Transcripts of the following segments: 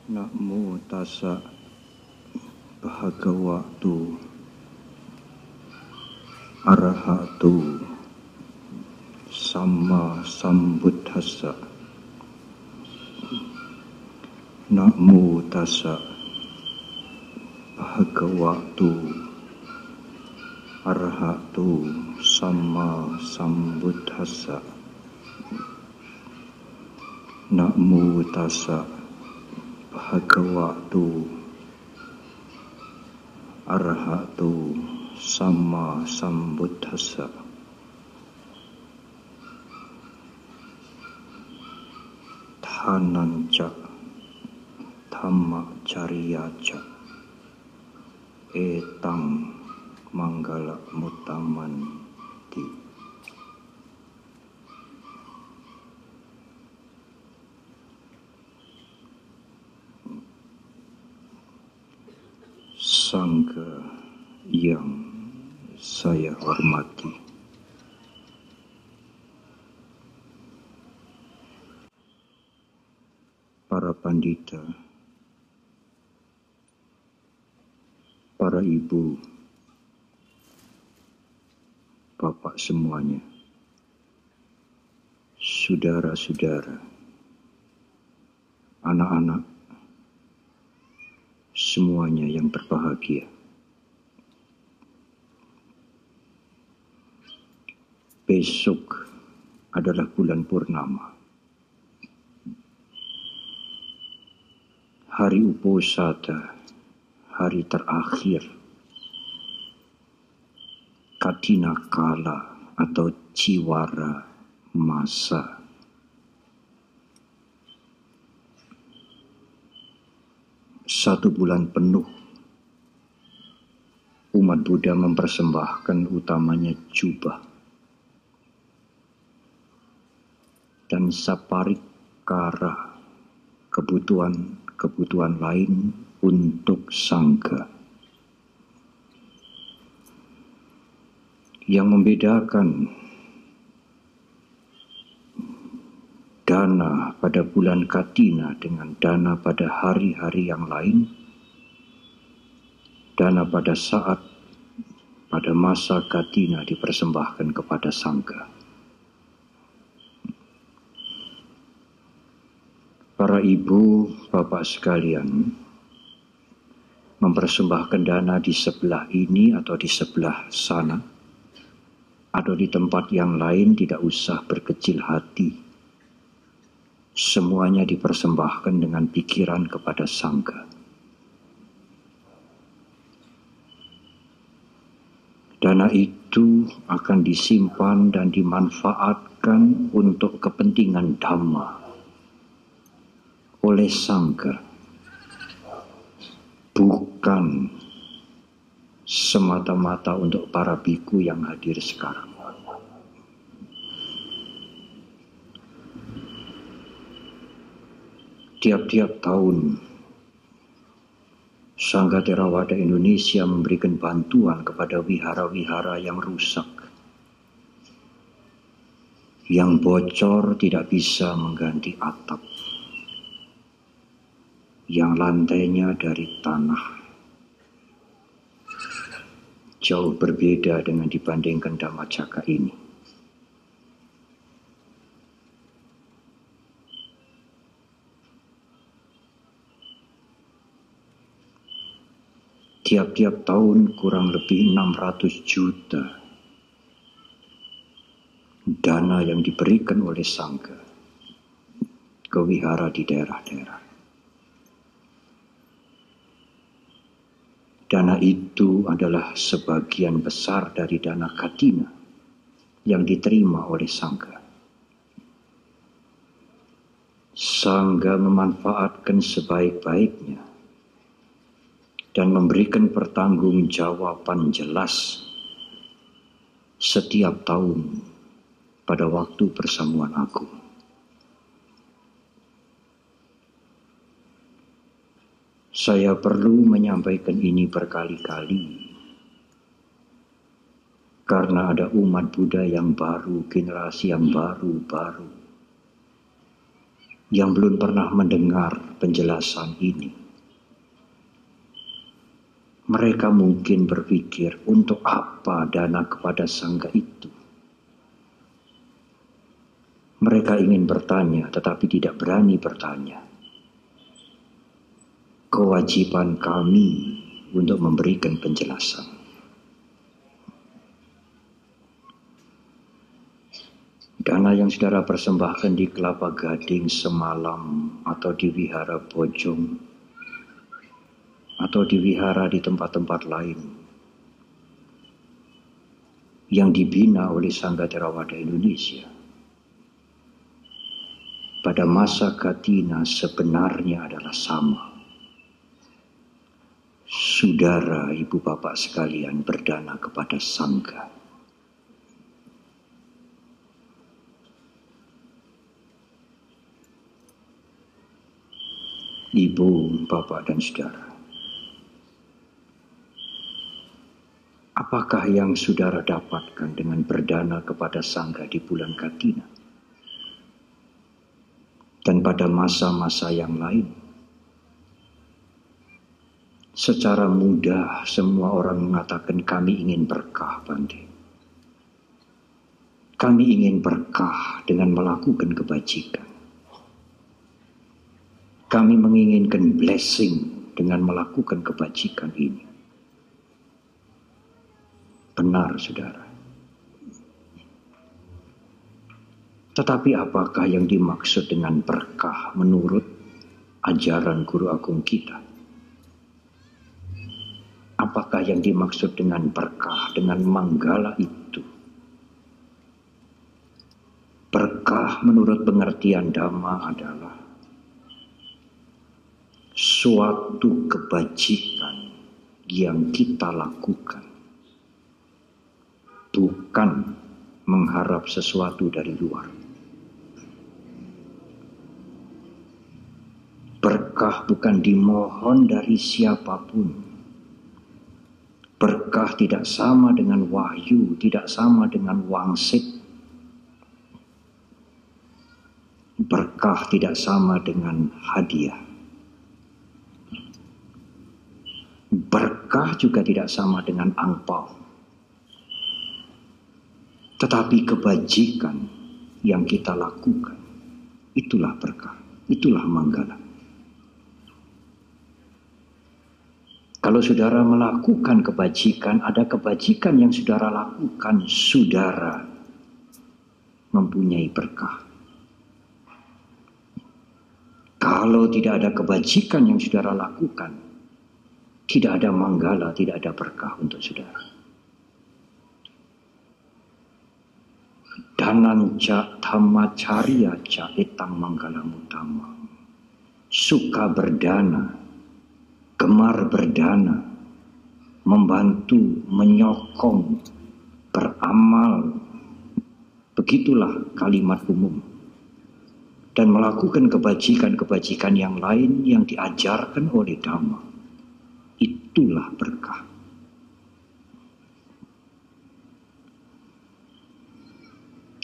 Namo tassa bhagavatu arahatu samma sambuddhassa. Namo tassa bhagavatu arahatu samma sambuddhassa. Namo tassa bhagavatu arahatu samma sambuddhassa. Dhananca dhammacariyaca etang manggala mutamanti. Sangha yang saya hormati, para pandita, para ibu, bapak semuanya, saudara-saudara, anak-anak, semuanya yang berbahagia. Besok adalah bulan purnama, hari Uposatha, hari terakhir Katina Kala atau Ciwara masa. Satu bulan penuh umat Buddha mempersembahkan utamanya jubah dan saparikara, kebutuhan lain untuk sangga. Yang membedakan dana pada bulan Katina dengan dana pada hari-hari yang lain, dana pada masa Katina dipersembahkan kepada sangga. Para ibu, bapak sekalian, mempersembahkan dana di sebelah ini atau di sebelah sana, atau di tempat yang lain, tidak usah berkecil hati. Semuanya dipersembahkan dengan pikiran kepada sangga. Dana itu akan disimpan dan dimanfaatkan untuk kepentingan dhamma oleh sangga, bukan semata-mata untuk para biku yang hadir sekarang. Tiap-tiap tahun Sangga Theravada Indonesia memberikan bantuan kepada wihara-wihara yang rusak, yang bocor tidak bisa mengganti atap, yang lantainya dari tanah. Jauh berbeda dengan dibandingkan Dhammacakka ini. Tiap-tiap tahun kurang lebih 600 juta dana yang diberikan oleh sangga ke wihara di daerah-daerah. Dana itu adalah sebagian besar dari dana Katina yang diterima oleh sangga. Sangga memanfaatkan sebaik-baiknya dan memberikan pertanggungjawaban jelas setiap tahun pada waktu persamuan agung. Saya perlu menyampaikan ini berkali-kali karena ada umat Buddha yang baru, generasi yang baru yang belum pernah mendengar penjelasan ini. Mereka mungkin berpikir, untuk apa dana kepada sangga itu? Mereka ingin bertanya, tetapi tidak berani bertanya. Kewajiban kami untuk memberikan penjelasan. Dana yang saudara persembahkan di Kelapa Gading semalam, atau di Wihara Bojong, atau di wihara di tempat-tempat lain, yang dibina oleh Sangga Theravada Indonesia, pada masa Katina sebenarnya adalah sama. Saudara, ibu bapak sekalian berdana kepada Sangga. Ibu, bapak, dan saudara, apakah yang saudara dapatkan dengan berdana kepada Sangga di bulan Katina? Dan pada masa-masa yang lain, secara mudah semua orang mengatakan kami ingin berkah, Bante. Kami ingin berkah dengan melakukan kebajikan. Kami menginginkan blessing dengan melakukan kebajikan ini. Benar, saudara. Tetapi apakah yang dimaksud dengan berkah menurut ajaran Guru Agung kita? Apakah yang dimaksud dengan berkah, dengan manggala itu? Berkah menurut pengertian Dhamma adalah suatu kebajikan yang kita lakukan, bukan mengharap sesuatu dari luar. Berkah bukan dimohon dari siapapun. Berkah tidak sama dengan wahyu, tidak sama dengan wangsit. Berkah tidak sama dengan hadiah. Berkah juga tidak sama dengan angpau. Tetapi kebajikan yang kita lakukan, itulah berkah, itulah manggala. Kalau saudara melakukan kebajikan, ada kebajikan yang saudara lakukan, saudara mempunyai berkah. Kalau tidak ada kebajikan yang saudara lakukan, tidak ada manggala, tidak ada berkah untuk saudara. Dananca dhammacarya ca etang manggala mutama. Suka berdana, gemar berdana, membantu, menyokong, beramal. Begitulah kalimat umum. Dan melakukan kebajikan-kebajikan yang lain yang diajarkan oleh Dhamma. Itulah berkah.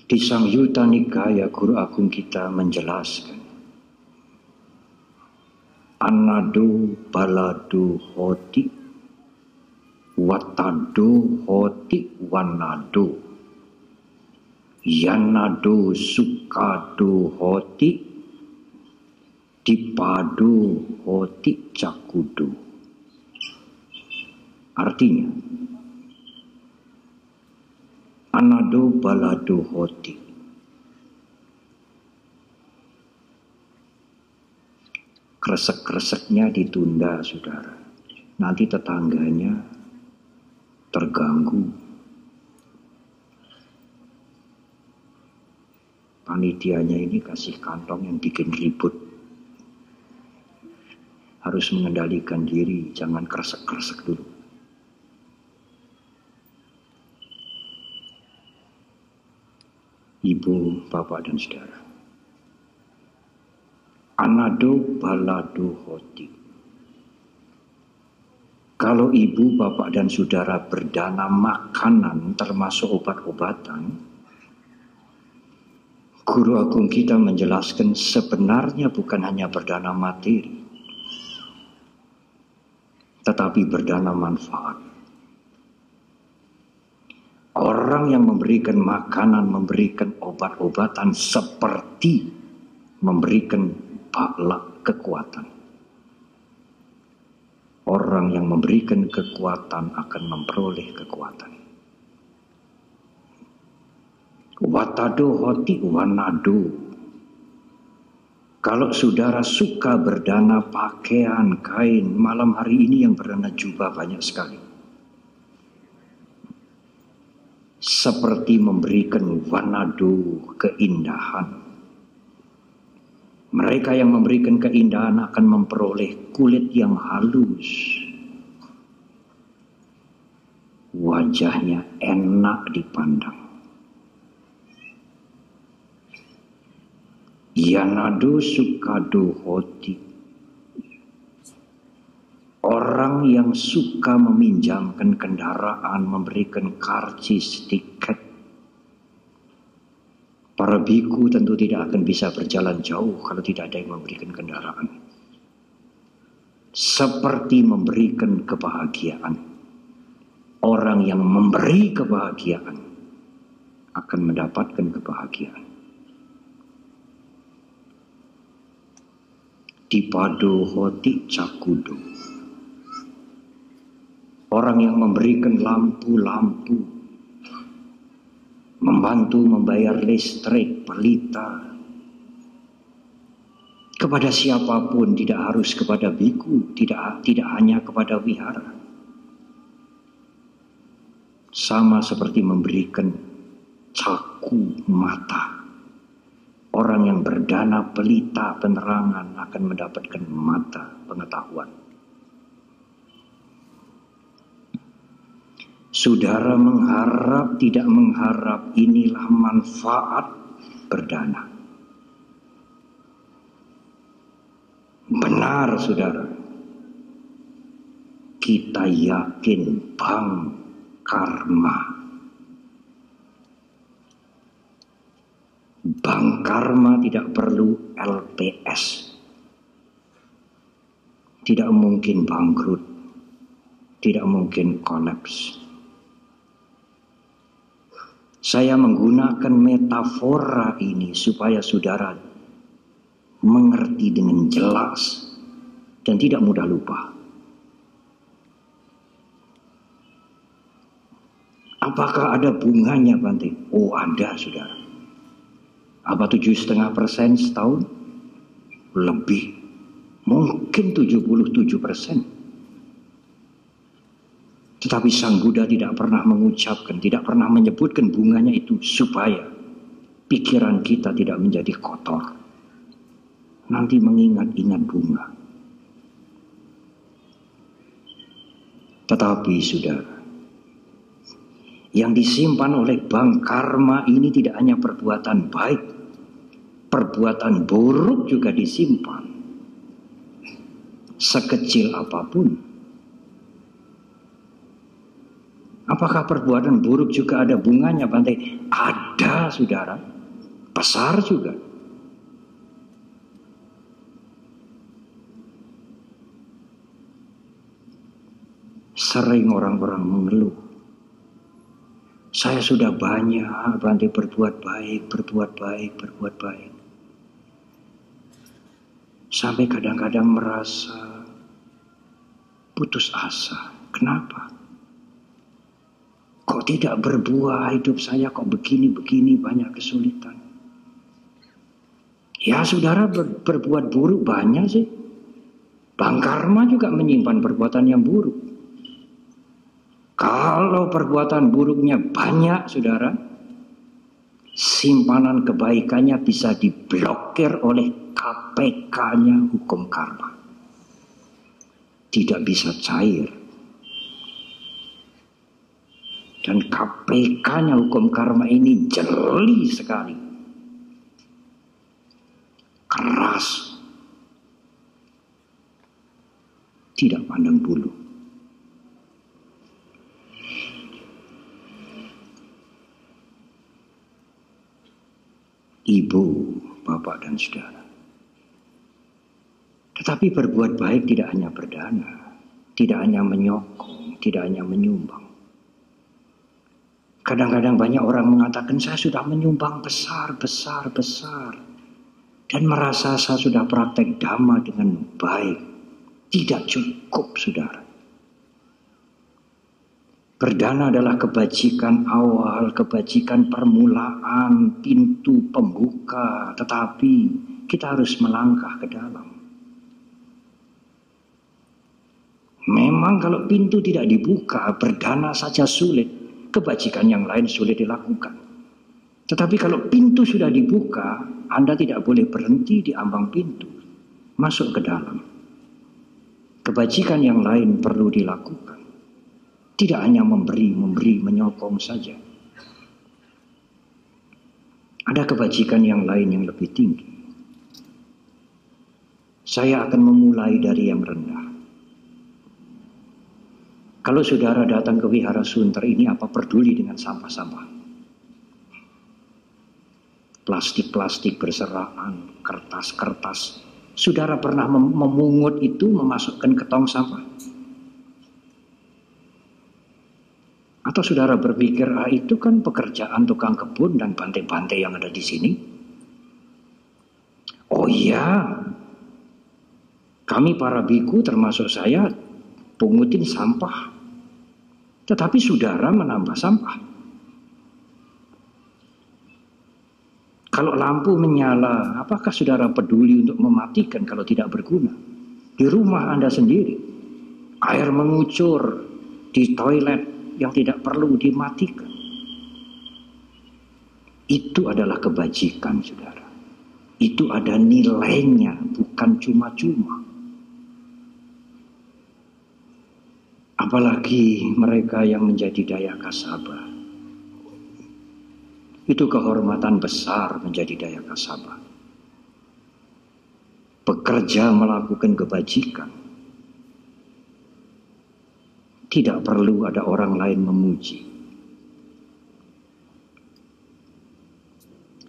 Di Samyutta Nikaya Guru Agung kita menjelaskan, Anado balado hoti, watado hoti wanado, yanado sukado hoti, dipado hoti cakudo. Artinya, anado balado hoti. Kresek-kreseknya ditunda, saudara. Nanti tetangganya terganggu. Panitianya ini kasih kantong yang bikin ribut. Harus mengendalikan diri, jangan kresek-kresek dulu. Ibu, bapak, dan saudara. Anado balado hoti. Kalau ibu, bapak, dan saudara berdana makanan termasuk obat-obatan, Guru agung kita menjelaskan sebenarnya bukan hanya berdana materi, tetapi berdana manfaat. Orang yang memberikan makanan, memberikan obat-obatan seperti memberikan balak kekuatan. Orang yang memberikan kekuatan akan memperoleh kekuatan. Watado hoti wanado. Kalau saudara suka berdana pakaian, kain, malam hari ini yang berdana jubah banyak sekali. Seperti memberikan wanado, keindahan. Mereka yang memberikan keindahan akan memperoleh kulit yang halus. Wajahnya enak dipandang. Yanado sukado hoti. Orang yang suka meminjamkan kendaraan, memberikan karcis, tiket. Para biku tentu tidak akan bisa berjalan jauh kalau tidak ada yang memberikan kendaraan. Seperti memberikan kebahagiaan. Orang yang memberi kebahagiaan akan mendapatkan kebahagiaan. Dipado hoti cakudo. Orang yang memberikan lampu-lampu, membantu membayar listrik, pelita, kepada siapapun, tidak harus kepada biku, tidak hanya kepada wihara. Sama seperti memberikan caku mata. Orang yang berdana pelita penerangan akan mendapatkan mata pengetahuan. Saudara mengharap, tidak mengharap, inilah manfaat berdana. Benar, saudara. Kita yakin bank karma. Bank karma tidak perlu LPS. Tidak mungkin bangkrut. Tidak mungkin kolaps. Saya menggunakan metafora ini supaya saudara mengerti dengan jelas dan tidak mudah lupa. Apakah ada bunganya, Bante? Oh, ada, saudara. Apa 7,5% setahun? Lebih. Mungkin 77%. Tetapi Sang Buddha tidak pernah mengucapkan, tidak pernah menyebutkan bunganya itu supaya pikiran kita tidak menjadi kotor. Nanti mengingat-ingat bunga. Tetapi saudara, yang disimpan oleh bank karma ini tidak hanya perbuatan baik, perbuatan buruk juga disimpan. Sekecil apapun. Apakah perbuatan buruk juga ada bunganya, Bante? Ada, saudara. Besar juga. Sering orang-orang mengeluh. Saya sudah banyak, Bante, berbuat baik. Sampai kadang-kadang merasa putus asa. Kenapa? Kok tidak berbuah hidup saya, kok begini banyak kesulitan. Ya saudara, berbuat buruk banyak sih. Bank karma juga menyimpan perbuatan yang buruk. Kalau perbuatan buruknya banyak, saudara, simpanan kebaikannya bisa diblokir oleh KPK-nya hukum karma. Tidak bisa cair. Dan KPK-nya hukum karma ini jeli sekali. Keras. Tidak pandang bulu. Ibu ibu, bapak dan saudara. Tetapi berbuat baik tidak hanya berdana, tidak hanya menyokong, tidak hanya menyumbang. Kadang-kadang banyak orang mengatakan saya sudah menyumbang besar, dan merasa saya sudah praktek dhamma dengan baik. Tidak cukup, saudara. Berdana adalah kebajikan awal, kebajikan permulaan, pintu pembuka. Tetapi kita harus melangkah ke dalam. Memang kalau pintu tidak dibuka, berdana saja sulit. Kebajikan yang lain sulit dilakukan. Tetapi kalau pintu sudah dibuka, Anda tidak boleh berhenti di ambang pintu. Masuk ke dalam. Kebajikan yang lain perlu dilakukan. Tidak hanya memberi, menyokong saja. Ada kebajikan yang lain yang lebih tinggi. Saya akan memulai dari yang rendah. Kalau saudara datang ke Wihara Sunter ini, apa peduli dengan sampah-sampah? Plastik-plastik berserakan, kertas-kertas. Saudara pernah memungut itu, memasukkan ke tong sampah? Atau saudara berpikir, itu kan pekerjaan tukang kebun dan bantai-bantai yang ada di sini? Oh iya, kami para biku termasuk saya pungutin sampah. Tetapi saudara menambah sampah. Kalau lampu menyala, apakah saudara peduli untuk mematikan kalau tidak berguna? Di rumah Anda sendiri, air mengucur di toilet yang tidak perlu dimatikan. Itu adalah kebajikan, saudara. Itu ada nilainya, bukan cuma-cuma. Apalagi mereka yang menjadi Dayaka Sabha. Itu kehormatan besar menjadi Dayaka Sabha. Bekerja melakukan kebajikan. Tidak perlu ada orang lain memuji.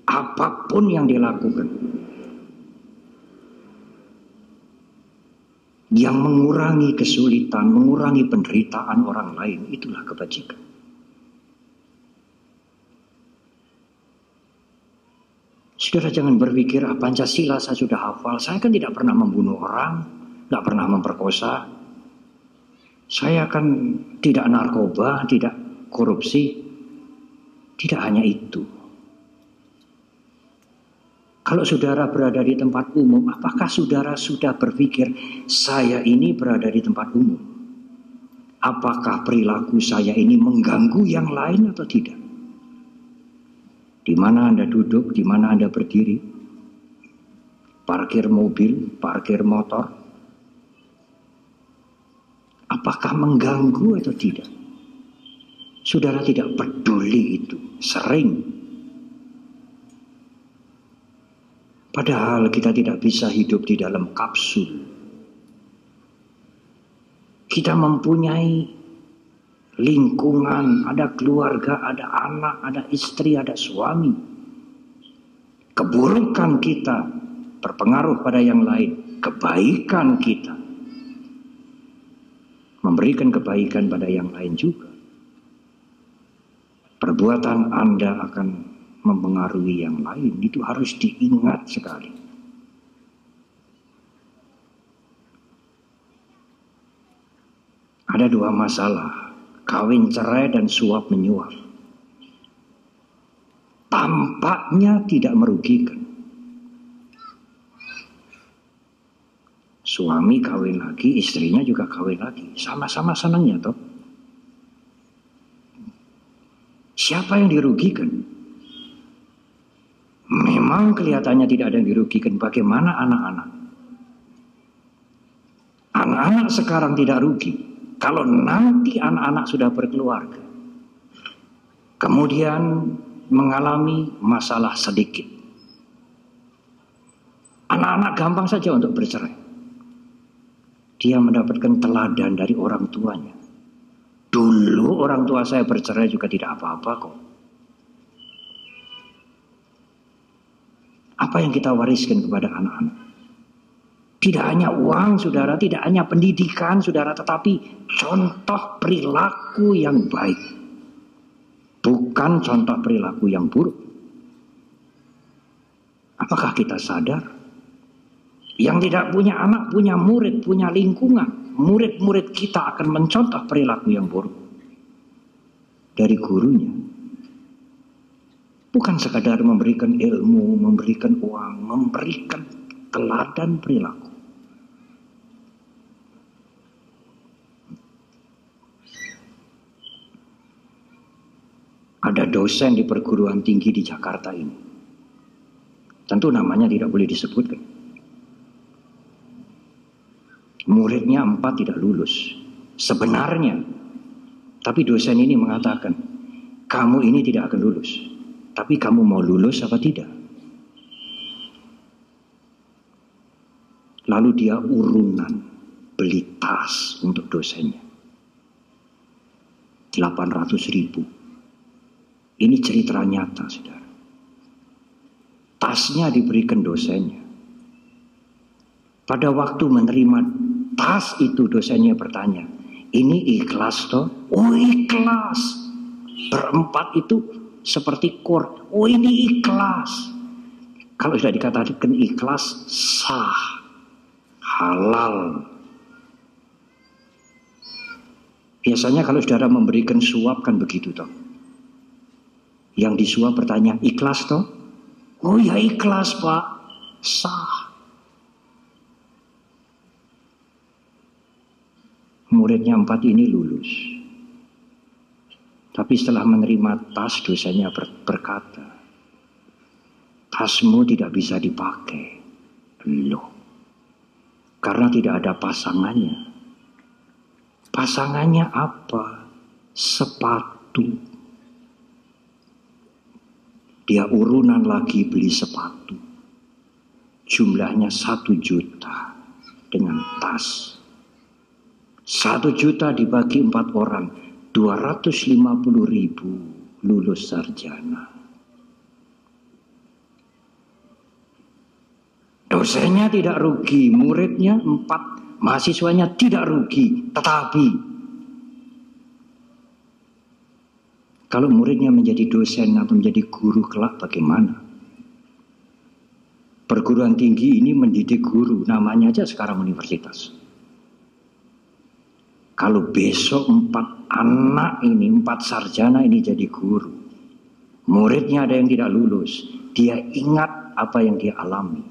Apapun yang dilakukan, yang mengurangi kesulitan, mengurangi penderitaan orang lain, itulah kebajikan. Saudara jangan berpikir, Pancasila saya sudah hafal, saya kan tidak pernah membunuh orang, tidak pernah memperkosa, saya kan tidak narkoba, tidak korupsi. Tidak hanya itu. Kalau saudara berada di tempat umum, apakah saudara sudah berpikir, saya ini berada di tempat umum? Apakah perilaku saya ini mengganggu yang lain atau tidak? Di mana Anda duduk, di mana Anda berdiri? Parkir mobil, parkir motor. Apakah mengganggu atau tidak? Saudara tidak peduli itu, sering. Padahal kita tidak bisa hidup di dalam kapsul. Kita mempunyai lingkungan, ada keluarga, ada anak, ada istri, ada suami. Keburukan kita berpengaruh pada yang lain. Kebaikan kita memberikan kebaikan pada yang lain juga. Perbuatan Anda akan mempengaruhi yang lain. Itu harus diingat sekali. Ada dua masalah, kawin cerai dan suap menyuap. Tampaknya tidak merugikan. Suami kawin lagi, istrinya juga kawin lagi. Sama-sama senangnya toh. Siapa yang dirugikan? Memang kelihatannya tidak ada yang dirugikan. Bagaimana anak-anak? Anak-anak sekarang tidak rugi. Kalau nanti anak-anak sudah berkeluarga, kemudian mengalami masalah sedikit, anak-anak gampang saja untuk bercerai. Dia mendapatkan teladan dari orang tuanya. Dulu orang tua saya bercerai juga tidak apa-apa kok. Apa yang kita wariskan kepada anak-anak? Tidak hanya uang, saudara, tidak hanya pendidikan, saudara, tetapi contoh perilaku yang baik. Bukan contoh perilaku yang buruk. Apakah kita sadar? Yang tidak punya anak, punya murid, punya lingkungan. Murid-murid kita akan mencontoh perilaku yang buruk dari gurunya. Bukan sekadar memberikan ilmu, memberikan uang, memberikan teladan perilaku. Ada dosen di perguruan tinggi di Jakarta ini. Tentu namanya tidak boleh disebutkan. Muridnya 4 tidak lulus. Sebenarnya. Tapi dosen ini mengatakan, kamu ini tidak akan lulus. Tapi kamu mau lulus apa tidak? Lalu dia urunan beli tas untuk dosennya. 800.000. Ini cerita nyata, saudara. Tasnya diberikan dosennya. Pada waktu menerima tas itu, dosennya bertanya, ini ikhlas toh? Oh, ikhlas. Berempat itu seperti chord. Oh, ini ikhlas. Kalau sudah dikatakan ikhlas, sah, halal. Biasanya kalau saudara memberikan suap kan begitu toh. Yang disuap bertanya, ikhlas toh? Oh ya ikhlas pak, sah. Muridnya 4 ini lulus. Tapi setelah menerima tas, dosennya berkata, tasmu tidak bisa dipakai. Loh, karena tidak ada pasangannya. Pasangannya apa? Sepatu. Dia urunan lagi beli sepatu. Jumlahnya 1 juta dengan tas. 1 juta dibagi 4 orang, 250.000 lulus sarjana. Dosennya tidak rugi, muridnya 4, mahasiswanya tidak rugi. Tetapi kalau muridnya menjadi dosen atau menjadi guru kelak bagaimana? Perguruan tinggi ini mendidik guru, namanya aja sekarang universitas. Kalau besok 4 anak ini, 4 sarjana ini jadi guru, muridnya ada yang tidak lulus, dia ingat apa yang dia alami.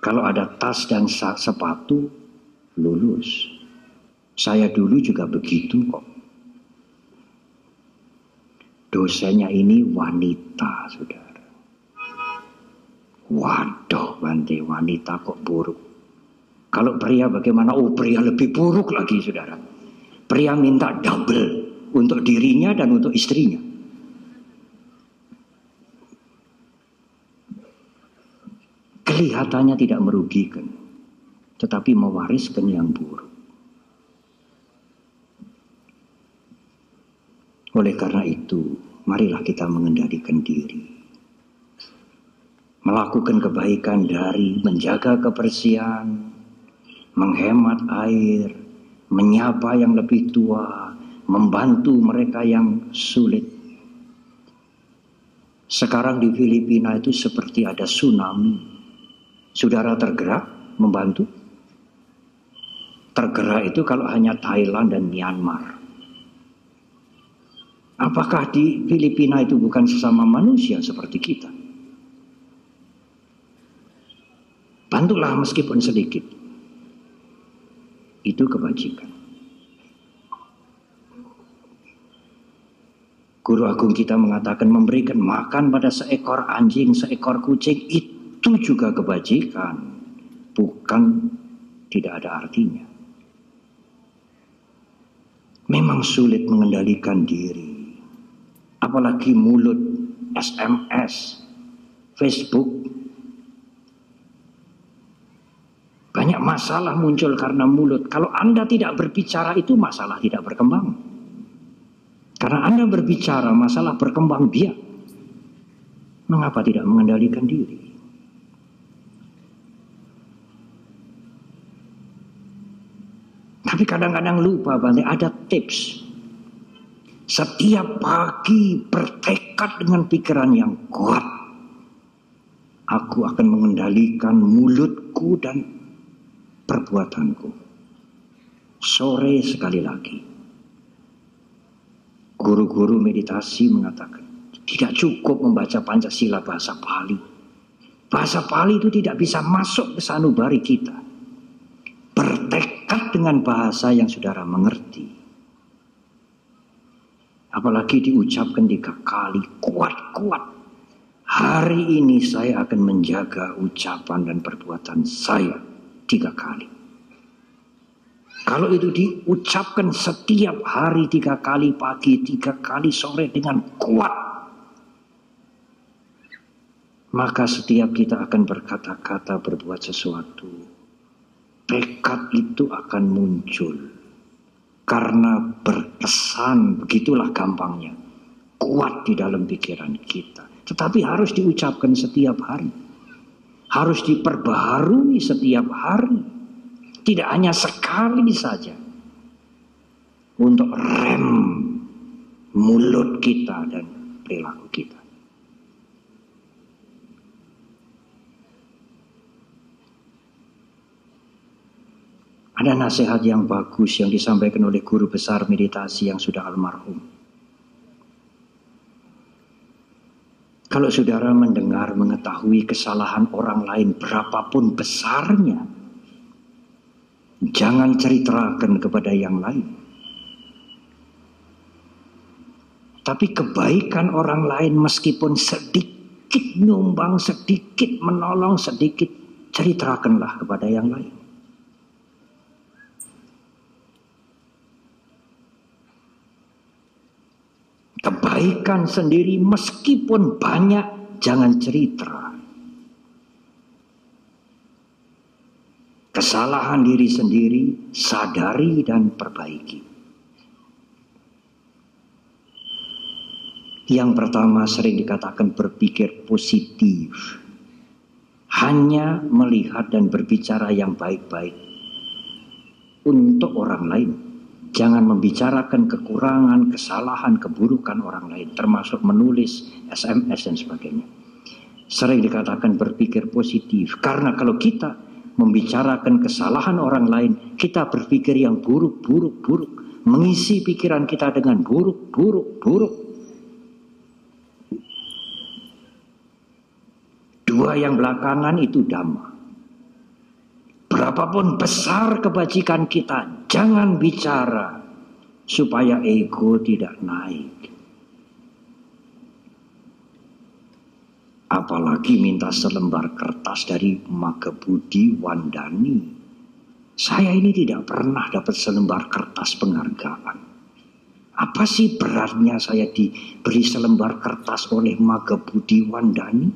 Kalau ada tas dan sepatu, lulus. Saya dulu juga begitu kok. Dosennya ini wanita, saudara. Waduh, Bante, wanita kok buruk. Kalau pria bagaimana? Oh, pria lebih buruk lagi, saudara. Pria minta double untuk dirinya dan untuk istrinya. Kelihatannya tidak merugikan, tetapi mewariskan yang buruk. Oleh karena itu, marilah kita mengendalikan diri. Melakukan kebaikan dari menjaga kebersihan, menghemat air, menyapa yang lebih tua, membantu mereka yang sulit. Sekarang di Filipina itu seperti ada tsunami. Saudara tergerak membantu? Tergerak itu kalau hanya Thailand dan Myanmar. Apakah di Filipina itu bukan sesama manusia seperti kita? Bantulah meskipun sedikit. Itu kebajikan. Guru agung kita mengatakan memberikan makan pada seekor anjing, seekor kucing itu juga kebajikan. Bukan tidak ada artinya. Memang sulit mengendalikan diri. Apalagi mulut, SMS, Facebook. Banyak masalah muncul karena mulut. Kalau Anda tidak berbicara itu masalah tidak berkembang. Karena Anda berbicara masalah berkembang biak. Mengapa tidak mengendalikan diri? Tapi kadang-kadang lupa, ada tips. Setiap pagi bertekad dengan pikiran yang kuat. Aku akan mengendalikan mulutku dan perbuatanku. Sore sekali lagi. Guru-guru meditasi mengatakan, tidak cukup membaca Pancasila bahasa Pali. Bahasa Pali itu tidak bisa masuk ke sanubari kita. Bertekad dengan bahasa yang saudara mengerti. Apalagi diucapkan 3 kali, kuat-kuat. Hari ini saya akan menjaga ucapan dan perbuatan saya 3 kali. Kalau itu diucapkan setiap hari 3 kali pagi, 3 kali sore dengan kuat, maka setiap kita akan berkata-kata, berbuat sesuatu, tekad itu akan muncul. Karena berkesan, begitulah gampangnya, kuat di dalam pikiran kita. Tetapi harus diucapkan setiap hari. Harus diperbaharui setiap hari. Tidak hanya sekali saja. Untuk rem mulut kita dan perilaku kita. Ada nasihat yang bagus yang disampaikan oleh guru besar meditasi yang sudah almarhum. Kalau saudara mendengar, mengetahui kesalahan orang lain berapapun besarnya, jangan ceritakan kepada yang lain. Tapi kebaikan orang lain meskipun sedikit nyumbang, sedikit menolong, sedikit, ceritakanlah kepada yang lain. Kebaikan sendiri meskipun banyak, jangan cerita. Kesalahan diri sendiri, sadari dan perbaiki. Yang pertama sering dikatakan berpikir positif. Hanya melihat dan berbicara yang baik-baik untuk orang lain. Jangan membicarakan kekurangan, kesalahan, keburukan orang lain, termasuk menulis SMS dan sebagainya. Sering dikatakan berpikir positif, karena kalau kita membicarakan kesalahan orang lain, kita berpikir yang buruk, mengisi pikiran kita dengan buruk. Dua yang belakangan itu dhamma. Berapapun besar kebajikan kita, jangan bicara supaya ego tidak naik. Apalagi minta selembar kertas dari Magabudi Wandani. Saya ini tidak pernah dapat selembar kertas penghargaan. Apa sih beratnya saya diberi selembar kertas oleh Magabudi Wandani?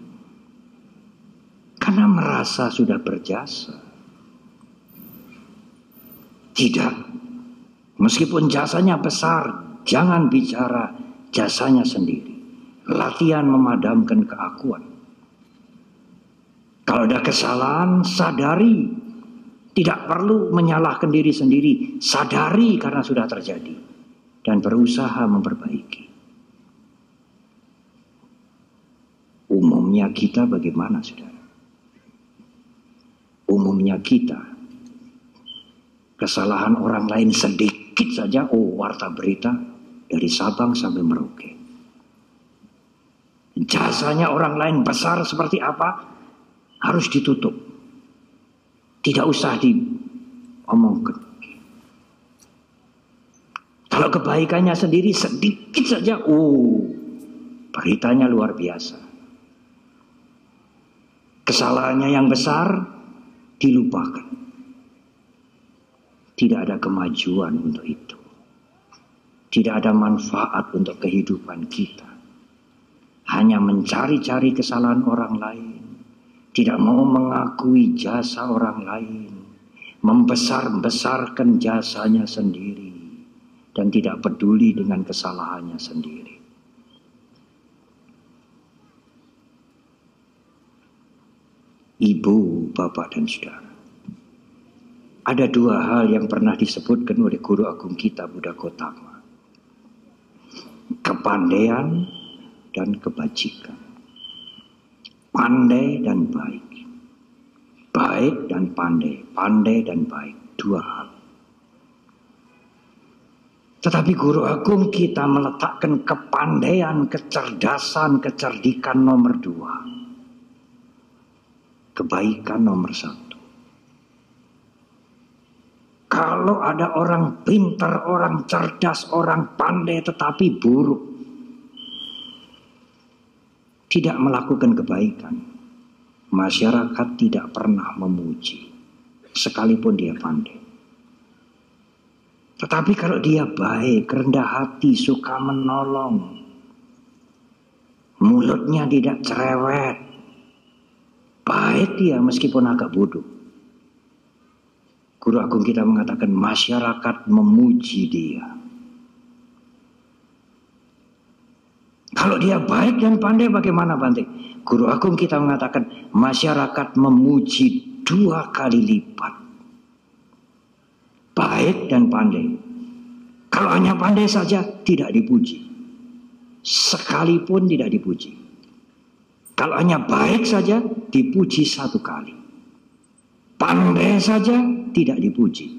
Karena merasa sudah berjasa. Tidak, meskipun jasanya besar, jangan bicara jasanya sendiri. Latihan memadamkan keakuan. Kalau ada kesalahan, sadari. Tidak perlu menyalahkan diri sendiri, sadari karena sudah terjadi. Dan berusaha memperbaiki. Umumnya kita bagaimana, saudara? Umumnya kita, kesalahan orang lain sedikit saja, warta berita dari Sabang sampai Merauke. Jasanya orang lain besar seperti apa, harus ditutup. Tidak usah diomongkan. Kalau kebaikannya sendiri sedikit saja, beritanya luar biasa. Kesalahannya yang besar, dilupakan. Tidak ada kemajuan untuk itu. Tidak ada manfaat untuk kehidupan kita. Hanya mencari-cari kesalahan orang lain. Tidak mau mengakui jasa orang lain. Membesar-besarkan jasanya sendiri. Dan tidak peduli dengan kesalahannya sendiri. Ibu, bapak, dan saudara. Ada dua hal yang pernah disebutkan oleh guru agung kita, Buddha Gautama. Kepandaian dan kebajikan. Pandai dan baik. Baik dan pandai. Pandai dan baik. Dua hal. Tetapi guru agung kita meletakkan kepandaian, kecerdasan, kecerdikan nomor 2. Kebaikan nomor 1. Kalau ada orang pintar, orang cerdas, orang pandai tetapi buruk, tidak melakukan kebaikan, masyarakat tidak pernah memuji, sekalipun dia pandai. Tetapi kalau dia baik, rendah hati, suka menolong, mulutnya tidak cerewet, baik dia meskipun agak bodoh, guru agung kita mengatakan masyarakat memuji dia. Kalau dia baik dan pandai bagaimana Bante? Guru agung kita mengatakan masyarakat memuji 2 kali lipat. Baik dan pandai. Kalau hanya pandai saja tidak dipuji. Sekalipun tidak dipuji. Kalau hanya baik saja dipuji 1 kali. Pandai saja tidak dipuji.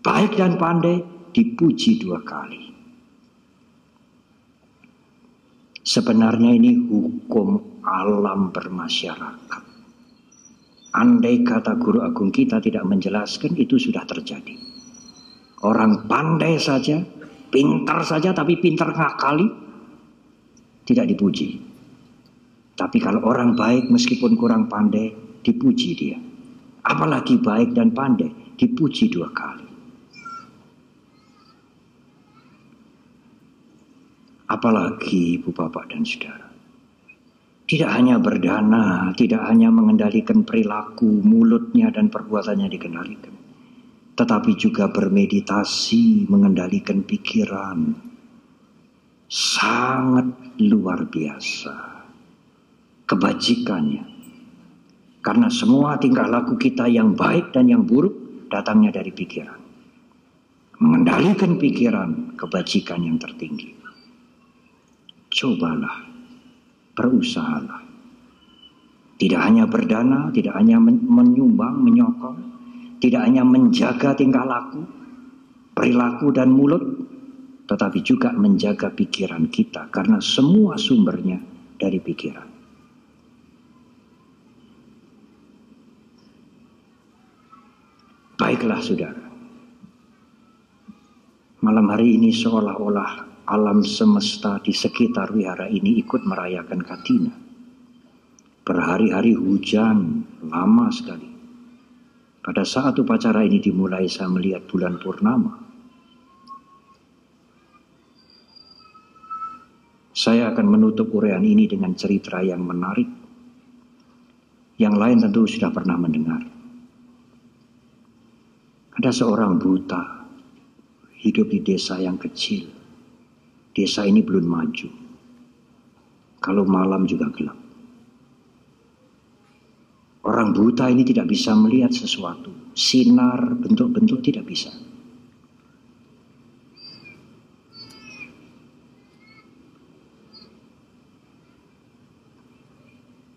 Baik dan pandai dipuji 2 kali. Sebenarnya ini hukum alam bermasyarakat. Andai kata guru agung kita tidak menjelaskan, itu sudah terjadi. Orang pandai saja, pintar saja, tapi pintar ngakali, tidak dipuji. Tapi kalau orang baik meskipun kurang pandai, dipuji dia. Apalagi baik dan pandai, dipuji 2 kali. Apalagi ibu bapak dan saudara. Tidak hanya berdana, tidak hanya mengendalikan perilaku, mulutnya dan perbuatannya dikendalikan. Tetapi juga bermeditasi, mengendalikan pikiran. Sangat luar biasa kebajikannya. Karena semua tingkah laku kita yang baik dan yang buruk datangnya dari pikiran. Mengendalikan pikiran, kebajikan yang tertinggi. Cobalah, berusahalah. Tidak hanya berdana, tidak hanya menyumbang, menyokong, tidak hanya menjaga tingkah laku, perilaku dan mulut, tetapi juga menjaga pikiran kita. Karena semua sumbernya dari pikiran. Baiklah saudara, malam hari ini seolah-olah alam semesta di sekitar wihara ini ikut merayakan Katina. Berhari-hari hujan, lama sekali. Pada saat upacara ini dimulai, saya melihat bulan purnama. Saya akan menutup uraian ini dengan cerita yang menarik. Yang lain tentu sudah pernah mendengar. Ada seorang buta hidup di desa yang kecil. Desa ini belum maju. Kalau malam juga gelap. Orang buta ini tidak bisa melihat sesuatu. Sinar, bentuk-bentuk tidak bisa.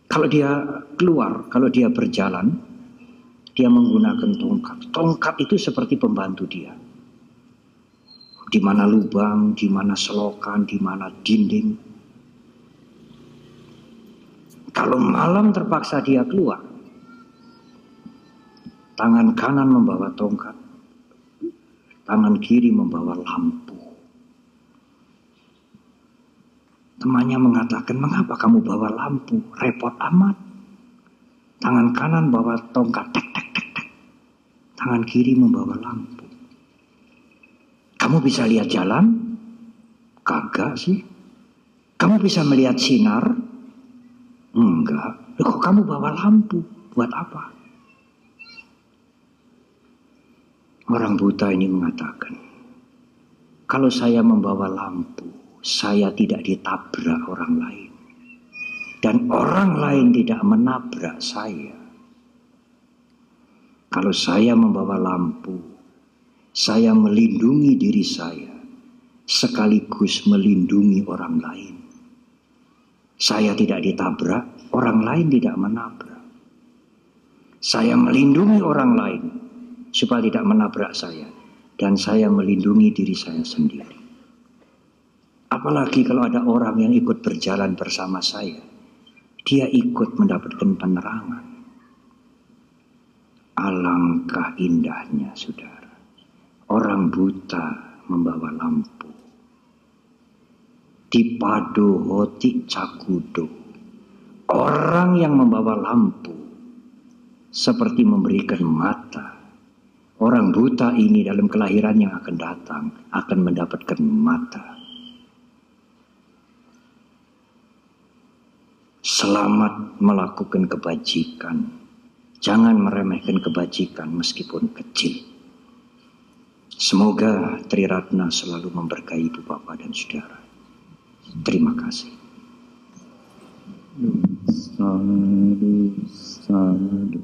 Kalau dia keluar, kalau dia berjalan, dia menggunakan tongkat. Tongkat itu seperti pembantu dia. Di mana lubang, di mana selokan, di mana dinding. Kalau malam terpaksa dia keluar, tangan kanan membawa tongkat, tangan kiri membawa lampu. Temannya mengatakan, mengapa kamu bawa lampu? Repot amat. Tangan kanan bawa tongkat, tek, tek, tek, tek. Tangan kiri membawa lampu. Kamu bisa lihat jalan? Kagak sih. Kamu bisa melihat sinar? Enggak. Kok kamu bawa lampu? Buat apa? Orang buta ini mengatakan, kalau saya membawa lampu, saya tidak ditabrak orang lain. Dan orang lain tidak menabrak saya. Kalau saya membawa lampu, saya melindungi diri saya, sekaligus melindungi orang lain. Saya tidak ditabrak, orang lain tidak menabrak. Saya melindungi orang lain, supaya tidak menabrak saya. Dan saya melindungi diri saya sendiri. Apalagi kalau ada orang yang ikut berjalan bersama saya, dia ikut mendapatkan penerangan. Alangkah indahnya, saudara, orang buta membawa lampu. Dipado hoti cakudo, orang yang membawa lampu seperti memberikan mata. Orang buta ini dalam kelahiran yang akan datang akan mendapatkan mata. Selamat melakukan kebajikan. Jangan meremehkan kebajikan meskipun kecil. Semoga Triratna selalu memberkahi ibu bapak dan saudara. Terima kasih. Sadu, sadu.